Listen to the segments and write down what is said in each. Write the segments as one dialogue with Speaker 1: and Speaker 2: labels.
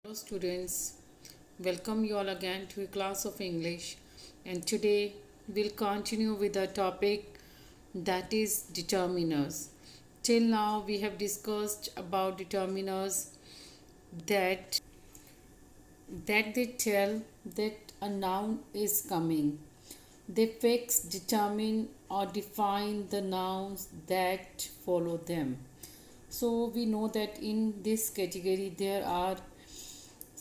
Speaker 1: Hello students, welcome you all again to a class of English, and today we'll continue with the topic that is determiners. Till now we have discussed about determiners that they tell that a noun is coming. They fix, determine or define the nouns that follow them. So we know that in this category there are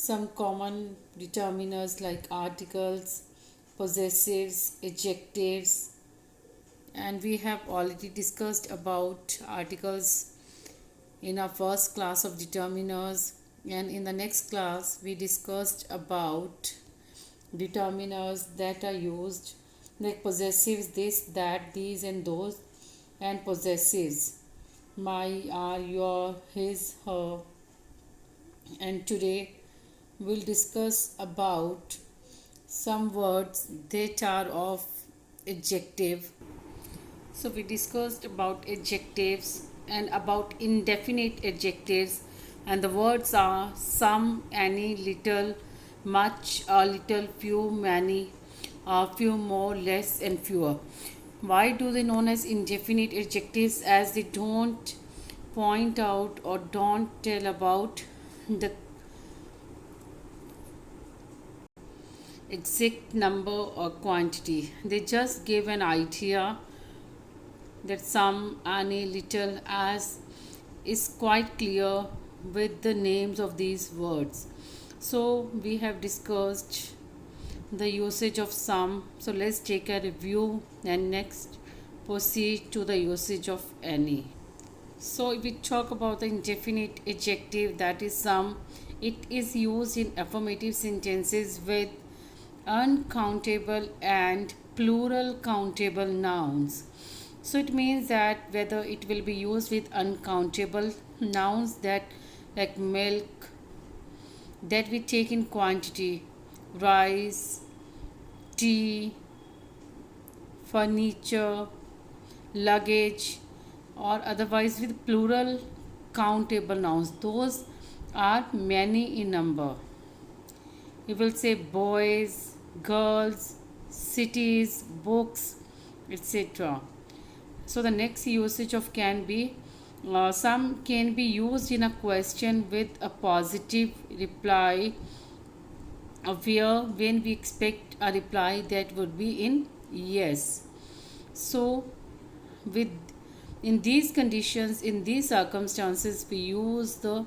Speaker 1: some common determiners like articles, possessives, adjectives, and we have already discussed about articles in our first class of determiners, and in the next class we discussed about determiners that are used like possessives this, that, these, and those, and possessives my, our, your, his, her. And today we'll discuss about some words that are of adjective. So we discussed about adjectives and about indefinite adjectives, and the words are some, any, little, much, a little, few, many, a few, more, less, and fewer. Why do they known as indefinite adjectives? As they don't point out or don't tell about the exact number or quantity. They just give an idea that some, any, little, as is quite clear with the names of these words. So we have discussed the usage of some. So let's take a review and next proceed to the usage of any. So if we talk about the indefinite adjective, that is some, it is used in affirmative sentences with uncountable and plural countable nouns. So it means that whether it will be used with uncountable nouns that like milk that we take in quantity, rice, tea, furniture, luggage, or otherwise with plural countable nouns. Those are many in number. You will say boys, girls, cities, books, etc. So the next usage of can be some can be used in a question with a positive reply, where when we expect a reply that would be in yes. So with in these conditions, in these circumstances, we use the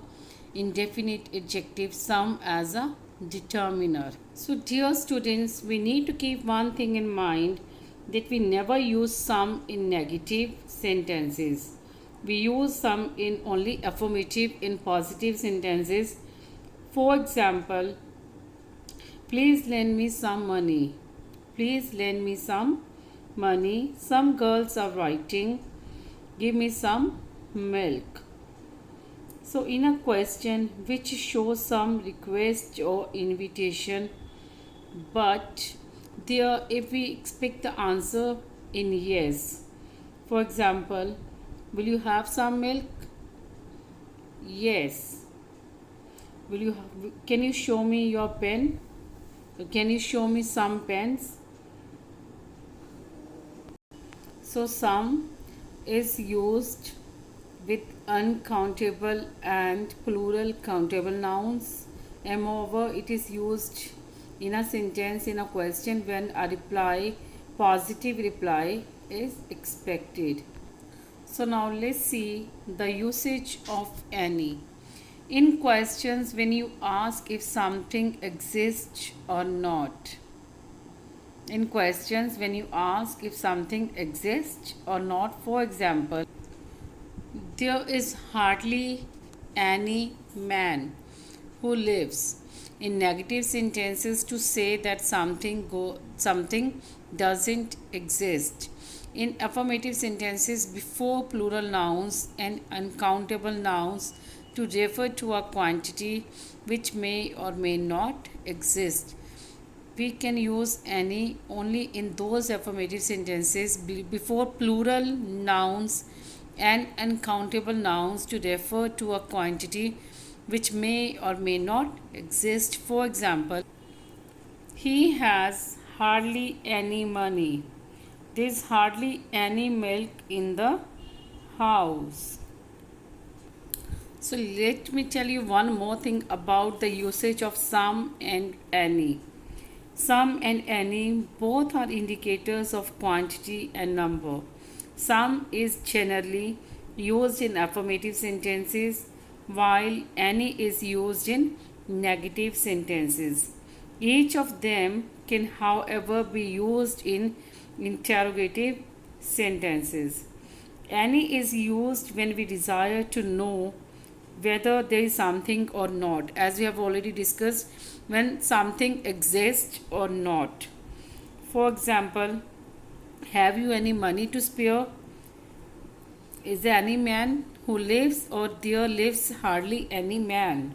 Speaker 1: indefinite adjective some as a determiner. So dear students, we need to keep one thing in mind, that we never use some in negative sentences. We use some in only affirmative in positive sentences. For example, please lend me some money. Please lend me some money. Some girls are writing. Give me some milk. So in a question which shows some request or invitation, but there if we expect the answer in yes. For example, will you have some milk? Yes. Can you show me your pen? Can you show me some pens? So some is used with uncountable and plural countable nouns. Moreover, it is used in a sentence in a question when a reply, positive reply, is expected. So now let's see the usage of any. In questions when you ask if something exists or not. In questions when you ask if something exists or not, for example, there is hardly any man who lives. In negative sentences, to say that something doesn't exist. In affirmative sentences, before plural nouns and uncountable nouns, to refer to a quantity which may or may not exist. We can use any only in those affirmative sentences before plural nouns and uncountable nouns to refer to a quantity which may or may not exist. For example, he has hardly any money. There's hardly any milk in the house. So let me tell you one more thing about the usage of some and any. Some and any both are indicators of quantity and number. Some is generally used in affirmative sentences while any is used in negative sentences. Each of them can, however, be used in interrogative sentences. Any is used when we desire to know whether there is something or not, as we have already discussed, when something exists or not. For example, have you any money to spare? Is there any man who lives, or there lives hardly any man?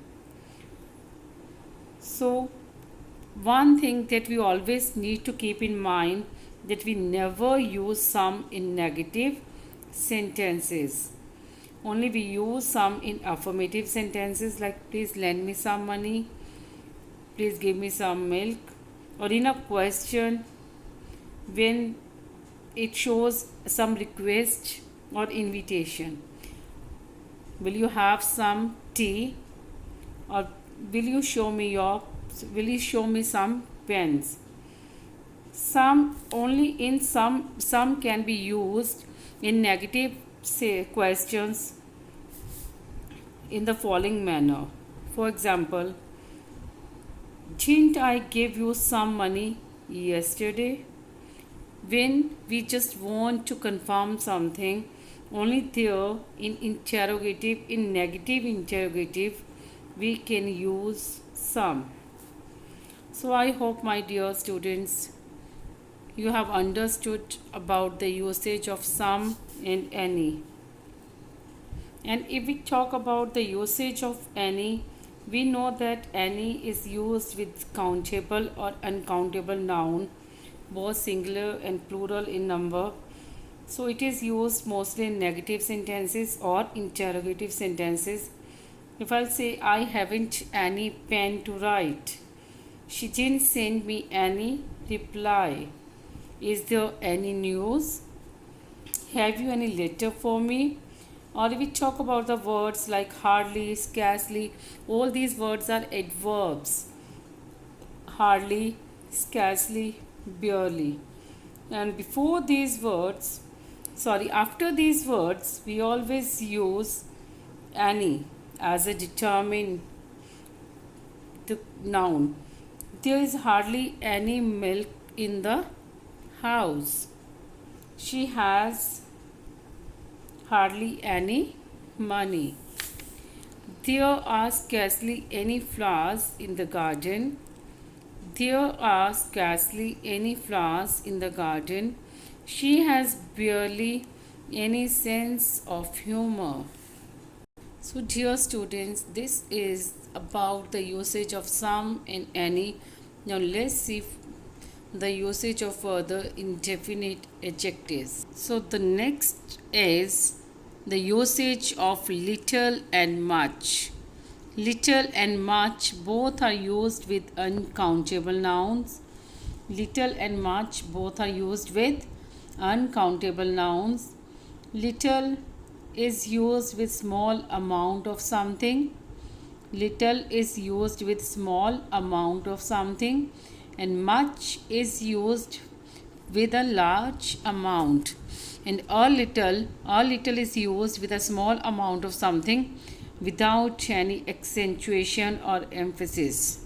Speaker 1: So, one thing that we always need to keep in mind, that we never use some in negative sentences. Only we use some in affirmative sentences, like please lend me some money, please give me some milk, or in a question when it shows some request or invitation. Will you have some tea, or will you show me some pens? Some only in some can be used in negative say questions in the following manner. For example, didn't I give you some money yesterday? When we just want to confirm something, only there in negative interrogative, we can use some. So I hope, my dear students, you have understood about the usage of some and any. And if we talk about the usage of any, we know that any is used with countable or uncountable noun, both singular and plural in number. So it is used mostly in negative sentences or interrogative sentences. If I'll say, I haven't any pen to write, she didn't send me any reply. Is there any news? Have you any letter for me? Or if we talk about the words like hardly, scarcely, all these words are adverbs. Hardly, scarcely, barely. And after these words, we always use any as a determined the noun. There is hardly any milk in the house. She has hardly any money. There are scarcely any flowers in the garden. There are scarcely any flowers in the garden. She has barely any sense of humor. So, dear students, this is about the usage of some and any. Now, let's see the usage of further indefinite adjectives. So, the next is the usage of little and much. Little and much both are used with uncountable nouns. Little and much both are used with uncountable nouns. Little is used with small amount of something. Little is used with small amount of something, and much is used with a large amount. And a little is used with a small amount of something without any accentuation or emphasis.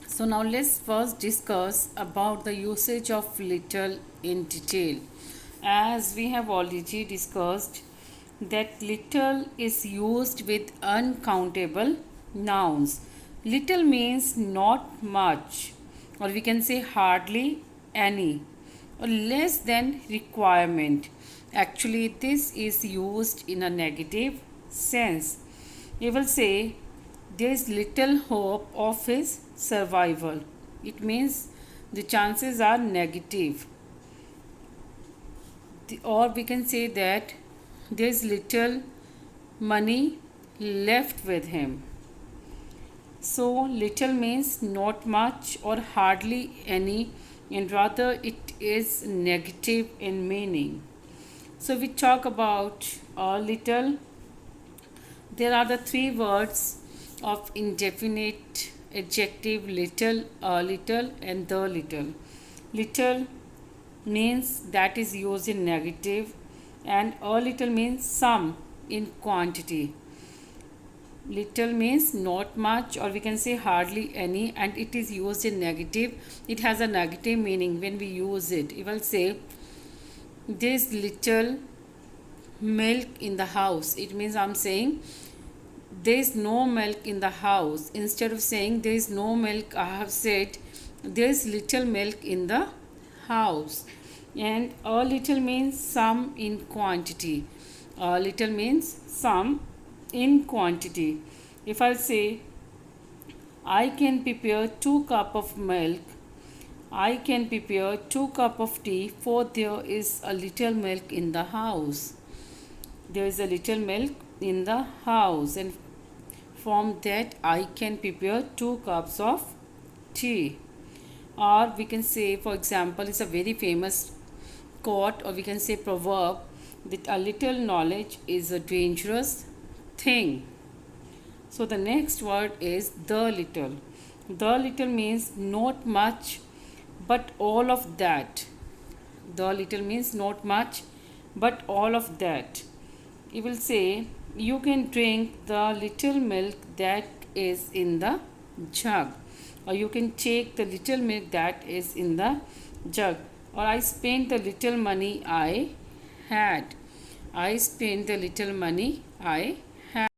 Speaker 1: So now let's first discuss about the usage of little in detail. As we have already discussed that little is used with uncountable nouns. Little means not much, or we can say hardly any, or less than requirement. Actually, this is used in a negative sense. We will say there is little hope of his survival. It means the chances are negative. Or we can say that there is little money left with him. So, little means not much or hardly any, and rather it is negative in meaning. So, we talk about a little. There are the three words of indefinite adjective little, a little, and the little. Little means that is used in negative, and a little means some in quantity. Little means not much, or we can say hardly any, and it is used in negative. It has a negative meaning when we use it. If I'll say there's little milk in the house, it means I'm saying there's no milk in the house. Instead of saying there's no milk, I have said there's little milk in the house. And a little means some in quantity. A little means some in quantity. If I say I can prepare 2 cup of milk, I can prepare 2 cup of tea, for there is a little milk in the house. There is a little milk in the house, and from that I can prepare 2 cups of tea. Or we can say, for example, it's a very famous quote, or we can say proverb, that a little knowledge is a dangerous thing. So the next word is the little. The little means not much but all of that. The little means not much but all of that. You will say you can drink the little milk that is in the jug, or you can take the little milk that is in the jug, or I spent the little money I had. I spent the little money I had.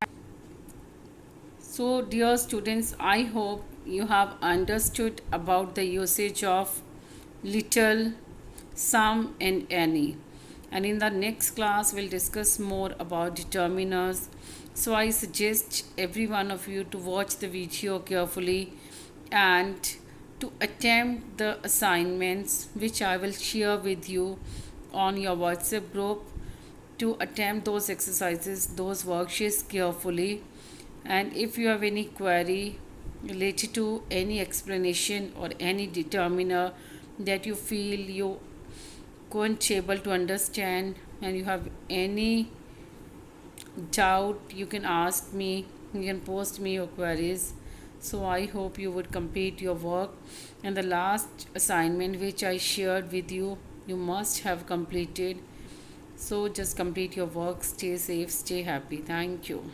Speaker 1: So, dear students, I hope you have understood about the usage of little, some, and any. And in the next class, we'll discuss more about determiners. So, I suggest every one of you to watch the video carefully and to attempt the assignments which I will share with you on your WhatsApp group. To attempt those exercises, those worksheets carefully, and if you have any query related to any explanation or any determiner that you feel you weren't able to understand, and you have any doubt, you can ask me, you can post me your queries. So I hope you would complete your work, and the last assignment which I shared with you, you must have completed. So just complete your work. Stay safe, stay happy. Thank you.